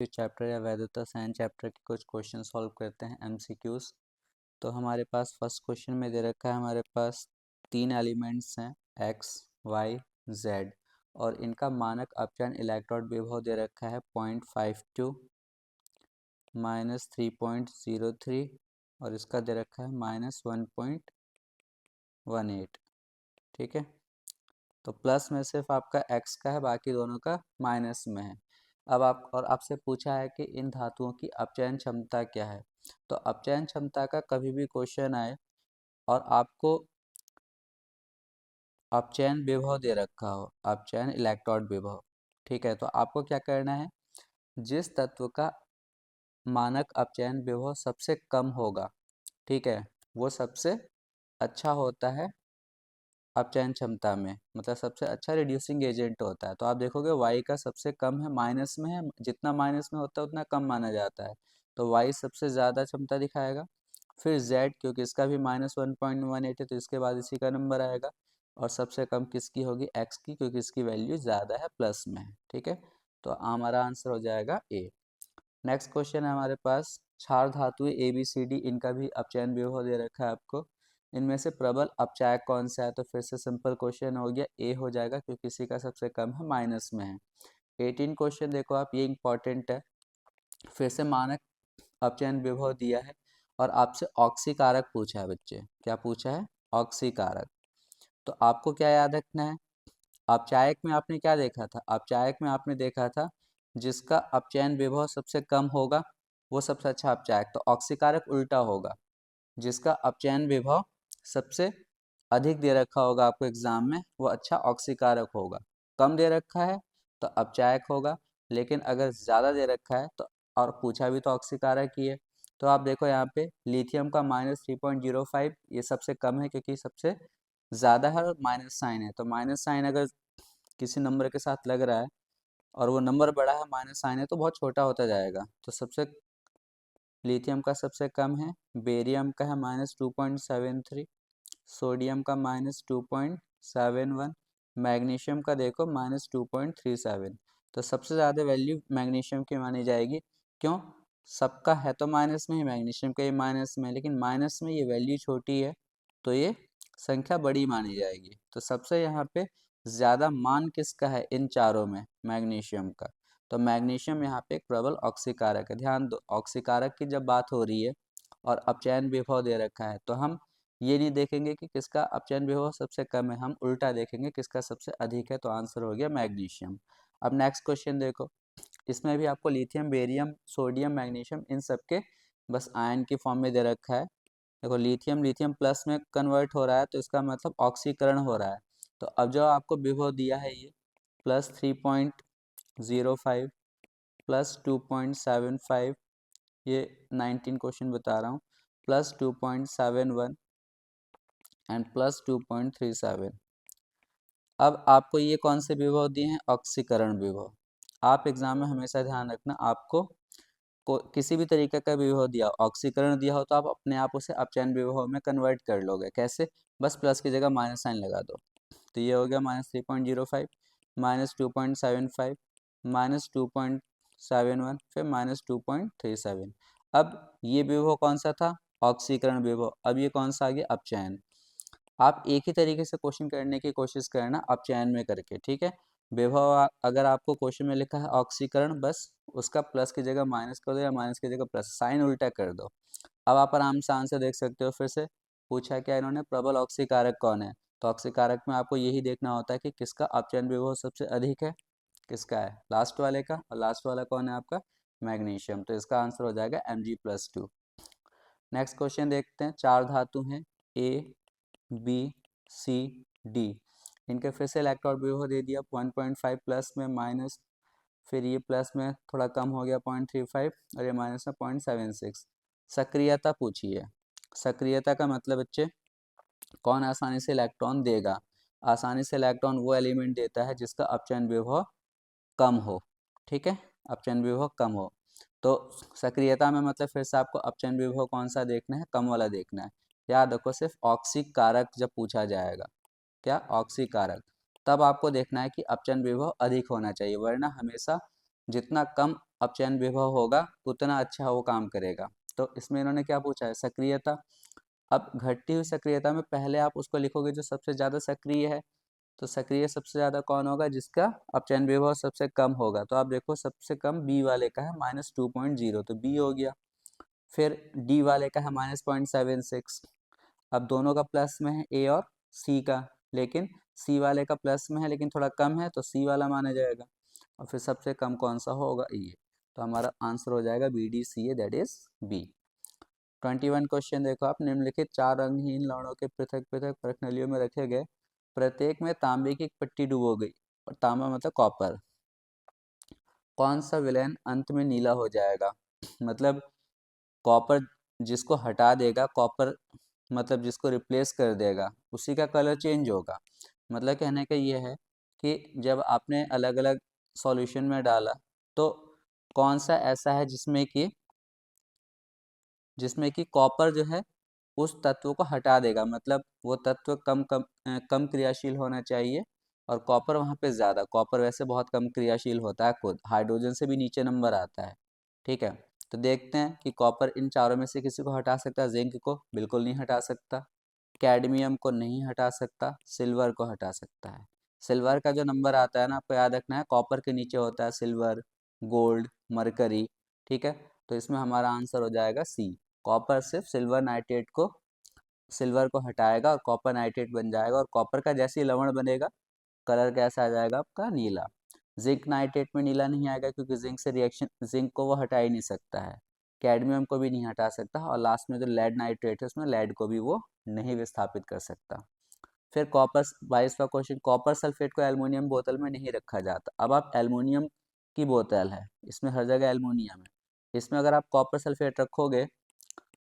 Chemistry chapter या वैधता science chapter के कुछ क्वेश्चन सॉल्व करते हैं एमसीक्यूज। तो हमारे पास फर्स्ट क्वेश्चन में दे रखा है, हमारे पास 3 एलिमेंट्स हैं x, y, z और इनका मानक अपचयन इलेक्ट्रॉन विभव दे रखा है 0.52 -3.03 और इसका दे रखा है -1.18। ठीक है, तो प्लस में सिर्फ आपका x का है, बाकी दोनों का माइनस में है। अब आपसे पूछा है कि इन धातुओं की अपचयन क्षमता क्या है। तो अपचयन क्षमता का कभी भी क्वेश्चन आए और आपको अपचयन विभव दे रखा हो, अपचयन इलेक्ट्रॉन विभव, ठीक है, तो आपको क्या करना है, जिस तत्व का मानक अपचयन विभव सबसे कम होगा, ठीक है, वो सबसे अच्छा होता है अपचयन क्षमता में, मतलब सबसे अच्छा रिड्यूसिंग एजेंट होता है। तो आप देखोगे y का सबसे कम है, माइनस में है, जितना माइनस में होता है उतना कम माना जाता है, तो y सबसे ज़्यादा क्षमता दिखाएगा। फिर z, क्योंकि इसका भी -1.18 है तो इसके बाद इसी का नंबर आएगा। और सबसे कम किसकी होगी, x की, क्योंकि इसकी वैल्यू ज़्यादा है, प्लस में है। ठीक है, तो हमारा आंसर हो जाएगा ए। नेक्स्ट क्वेश्चन है हमारे पास, क्षार धातुएं ABCD, इनका भी अपचयन विभव दे रखा है आपको। इनमें से प्रबल अपचायक कौन सा है, तो फिर से सिंपल क्वेश्चन हो गया, ए हो जाएगा, क्योंकि इसी का सबसे कम है, माइनस में है। 18 क्वेश्चन देखो आप, ये इंपॉर्टेंट है। फिर से मानक अपचयन विभव दिया है और आपसे ऑक्सीकारक पूछा है बच्चे। क्या पूछा है, ऑक्सीकारक। तो आपको क्या याद रखना है, अपचायक में आपने क्या देखा था, अपचायक में आपने देखा था जिसका अपचयन विभव सबसे कम होगा वो सबसे अच्छा अपचायक। तो ऑक्सीकारक उल्टा होगा, जिसका अपचयन विभव सबसे अधिक दे रखा होगा आपको एग्जाम में, वो अच्छा ऑक्सीकारक होगा। कम दे रखा है तो अपचायक होगा, लेकिन अगर ज़्यादा दे रखा है तो, और पूछा भी तो ऑक्सीकारक ही है, तो आप देखो यहाँ पे लिथियम का -3.05, ये सबसे कम है क्योंकि सबसे ज़्यादा है और माइनस साइन है। तो माइनस साइन अगर किसी नंबर के साथ लग रहा है और वो नंबर बड़ा है, माइनस साइन है, तो बहुत छोटा होता जाएगा। तो सबसे लिथियम का सबसे कम है, बेरियम का है -2.73, सोडियम का -2.71, मैग्नीशियम का देखो -2.37। तो सबसे ज़्यादा वैल्यू मैग्नीशियम की मानी जाएगी। क्यों, सबका है तो माइनस में ही, मैग्नीशियम का ये माइनस में है, लेकिन माइनस में ये वैल्यू छोटी है तो ये संख्या बड़ी मानी जाएगी। तो सबसे यहाँ पे ज़्यादा मान किसका है इन चारों में, मैग्नीशियम का। तो मैग्नीशियम यहाँ पे एक प्रबल ऑक्सीकारक है। ध्यान दो, ऑक्सीकारक की जब बात हो रही है और अपचयन विभव दे रखा है, तो हम ये नहीं देखेंगे कि किसका अपचयन विभव सबसे कम है, हम उल्टा देखेंगे किसका सबसे अधिक है। तो आंसर हो गया मैग्नीशियम। अब नेक्स्ट क्वेश्चन देखो, इसमें भी आपको लिथियम, बेरियम, सोडियम, मैग्नीशियम, इन सब के बस आयन की फॉर्म में दे रखा है। देखो लिथियम, लिथियम प्लस में कन्वर्ट हो रहा है, तो इसका मतलब ऑक्सीकरण हो रहा है। तो अब जो आपको विभव दिया है ये +3.05 +2.75, ये 19 क्वेश्चन बता रहा हूँ, +2.71 एंड +2.37। अब आपको ये कौन से विभव दिए हैं, ऑक्सीकरण विभव। आप एग्जाम में हमेशा ध्यान रखना, आपको किसी भी तरीके का विभव दिया, ऑक्सीकरण दिया हो तो आप अपने आप उसे अपचयन विभव में कन्वर्ट कर लोगे। कैसे, बस प्लस की जगह माइनस साइन लगा दो। तो ये हो गया -3.05 -2.75 -2.71 फिर -2.37। अब ये विभव कौन सा था, ऑक्सीकरण विभव। अब ये कौन सा आ गया, अपचयन। आप एक ही तरीके से क्वेश्चन करने की कोशिश करना अपचयन में करके, ठीक है। विभव अगर आपको क्वेश्चन में लिखा है ऑक्सीकरण, बस उसका प्लस की जगह माइनस कर दो या माइनस की जगह प्लस, साइन उल्टा कर दो। अब आप आराम से आंसर देख सकते हो। फिर से पूछा क्या इन्होंने, प्रबल ऑक्सीकारक कौन है, तो ऑक्सीकारक में आपको यही देखना होता है कि किसका अपचयन विभव सबसे अधिक है, किसका है, लास्ट वाले का। और लास्ट वाला कौन है आपका, मैग्नीशियम। तो इसका आंसर हो जाएगा Mg+2। नेक्स्ट क्वेश्चन देखते हैं, चार धातु हैं ABCD, इनके फिर से इलेक्ट्रॉन विभव दे दिया 1.5 प्लस में माइनस, फिर ये प्लस में थोड़ा कम हो गया 0.35 और ये माइनस में 0.76। सक्रियता पूछी है। सक्रियता का मतलब बच्चे कौन आसानी से इलेक्ट्रॉन देगा। आसानी से इलेक्ट्रॉन वो एलिमेंट देता है जिसका अपचयन विभव कम हो, ठीक है, अपचयन विभव कम हो। तो सक्रियता में मतलब फिर से आपको अपचयन विभव कौन सा देखना है, कम वाला देखना है। याद रखो, सिर्फ ऑक्सीकारक जब पूछा जाएगा, क्या, ऑक्सीकारक, तब आपको देखना है कि अपचयन विभव अधिक होना चाहिए, वरना हमेशा जितना कम अपचयन विभव होगा उतना अच्छा वो काम करेगा। तो इसमें इन्होंने क्या पूछा है, सक्रियता। अब घटती हुई सक्रियता में पहले आप उसको लिखोगे जो सबसे ज़्यादा सक्रिय है, तो सक्रिय सबसे ज़्यादा कौन होगा, जिसका अपचयन विभव सबसे कम होगा। तो आप देखो सबसे कम बी वाले का है -2.0, तो बी हो गया। फिर डी वाले का है -0.76। अब दोनों का प्लस में है ए और सी का, लेकिन सी वाले का प्लस में है लेकिन थोड़ा कम है, तो सी वाला माना जाएगा। और फिर सबसे कम कौन सा होगा, ये। तो हमारा आंसर हो जाएगा B D C A, that is B. 21 question देखो आप, निम्नलिखित 4 रंगहीन लवणों के पृथक पृथक परखनलियों में रखे गए, प्रत्येक में तांबे की एक पट्टी डुबो गई, और तांबा मतलब कॉपर। कौन सा विलयन अंत में नीला हो जाएगा। मतलब कॉपर जिसको हटा देगा, कॉपर मतलब जिसको रिप्लेस कर देगा, उसी का कलर चेंज होगा। मतलब कहने का ये है कि जब आपने अलग अलग सॉल्यूशन में डाला, तो कौन सा ऐसा है जिसमें कि कॉपर जो है उस तत्व को हटा देगा। मतलब वो तत्व कम क्रियाशील होना चाहिए, और कॉपर वहाँ पे ज़्यादा। कॉपर वैसे बहुत कम क्रियाशील होता है, खुद हाइड्रोजन से भी नीचे नंबर आता है। ठीक है, तो देखते हैं कि कॉपर इन चारों में से किसी को हटा सकता है। जिंक को बिल्कुल नहीं हटा सकता, कैडमियम को नहीं हटा सकता, सिल्वर को हटा सकता है। सिल्वर का जो नंबर आता है ना, आपको याद रखना है, कॉपर के नीचे होता है सिल्वर, गोल्ड, मरकरी। ठीक है, तो इसमें हमारा आंसर हो जाएगा सी। कॉपर सिर्फ सिल्वर को हटाएगा और कॉपर नाइट्रेट बन जाएगा, और कॉपर का जैसे ही लवण बनेगा, कलर कैसा आ जाएगा आपका, नीला। जिंक नाइट्रेट में नीला नहीं आएगा, क्योंकि जिंक को वो हटा ही नहीं सकता है। कैडमियम को भी नहीं हटा सकता, और लास्ट में जो लेड नाइट्रेट है, उसमें लेड को भी वो नहीं विस्थापित कर सकता। फिर कॉपर, 22वां क्वेश्चन, कॉपर सल्फेट को एल्युमिनियम बोतल में नहीं रखा जाता। अब आप एल्युमिनियम की बोतल है, इसमें हर जगह एल्युमिनियम है, इसमें अगर आप कॉपर सल्फेट रखोगे,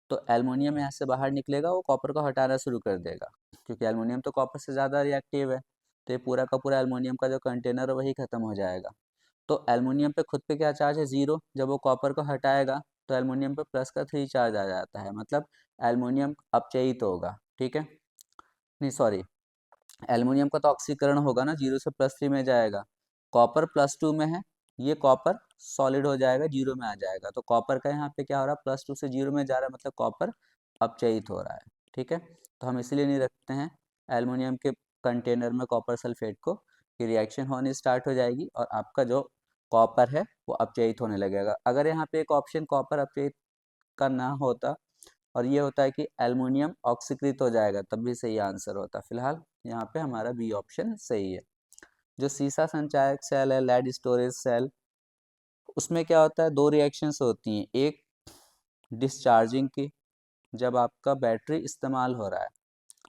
तो एल्युमिनियम यहाँ से बाहर निकलेगा, वो कॉपर को हटाना शुरू कर देगा, क्योंकि एल्युमिनियम तो कॉपर से ज़्यादा रिएक्टिव है। तो ये पूरा का पूरा एल्युमिनियम का जो कंटेनर है वही खत्म हो जाएगा। तो एल्युमिनियम पे खुद पे क्या चार्ज है, 0। जब वो कॉपर को हटाएगा, तो एल्युमिनियम पे प्लस का 3 चार्ज आ जाता है, मतलब एल्युमिनियम अपचयित होगा। ठीक है, नहीं सॉरी, एल्युमिनियम का तो ऑक्सीकरण होगा ना, 0 से +3 में जाएगा। कॉपर +2 में है, ये कॉपर सॉलिड हो जाएगा, 0 में आ जाएगा। तो कॉपर का यहाँ पे क्या हो रहा है, +2 से 0 में जा रहा है, मतलब कॉपर अपचयित हो रहा है। ठीक है, तो हम इसलिए नहीं रखते हैं एल्युमिनियम के कंटेनर में कॉपर सल्फेट को, कि रिएक्शन होनी स्टार्ट हो जाएगी और आपका जो कॉपर है वो अपचयित होने लगेगा। अगर यहाँ पे एक ऑप्शन कॉपर अपचयित का ना होता, और ये होता है कि एल्युमिनियम ऑक्सीकृत हो जाएगा, तब भी सही आंसर होता। फिलहाल यहाँ पे हमारा बी ऑप्शन सही है। जो सीसा संचायक सेल है, लेड स्टोरेज सेल, उसमें क्या होता है, 2 रिएक्शंस होती हैं। एक डिस्चार्जिंग की, जब आपका बैटरी इस्तेमाल हो रहा है,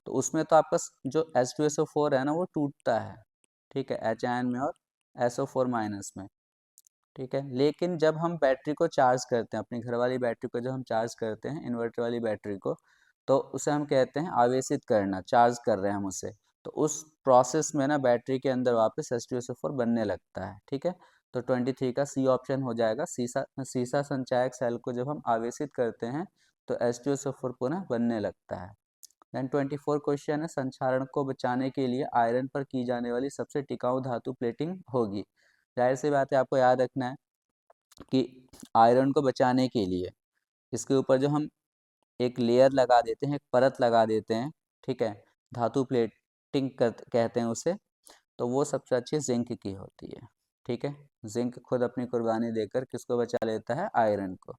तो उसमें तो आपका जो H2SO4 है ना, वो टूटता है। ठीक है, H आयन में और SO4 माइनस में। ठीक है, लेकिन जब हम बैटरी को चार्ज करते हैं, अपनी घर वाली बैटरी को जब हम चार्ज करते हैं, इन्वर्टर वाली बैटरी को, तो उसे हम कहते हैं आवेशित करना, चार्ज कर रहे हैं हम उसे। तो उस प्रोसेस में ना बैटरी के अंदर वापस H2SO4 बनने लगता है। ठीक है, तो 23 का सी ऑप्शन हो जाएगा। सीसा सीसा संचायक सेल को जब हम आवेशित करते हैं, तो H2SO4 पुनः बनने लगता है। देन 24 क्वेश्चन है, संक्षारण को बचाने के लिए आयरन पर की जाने वाली सबसे टिकाऊ धातु प्लेटिंग होगी। जाहिर सी बात है, आपको याद रखना है कि आयरन को बचाने के लिए इसके ऊपर जो हम एक लेयर लगा देते हैं, एक परत लगा देते हैं, ठीक है, धातु प्लेटिंग कहते हैं उसे, तो वो सबसे अच्छी जिंक की होती है। ठीक है, जिंक खुद अपनी कुर्बानी देकर किसको बचा लेता है, आयरन को।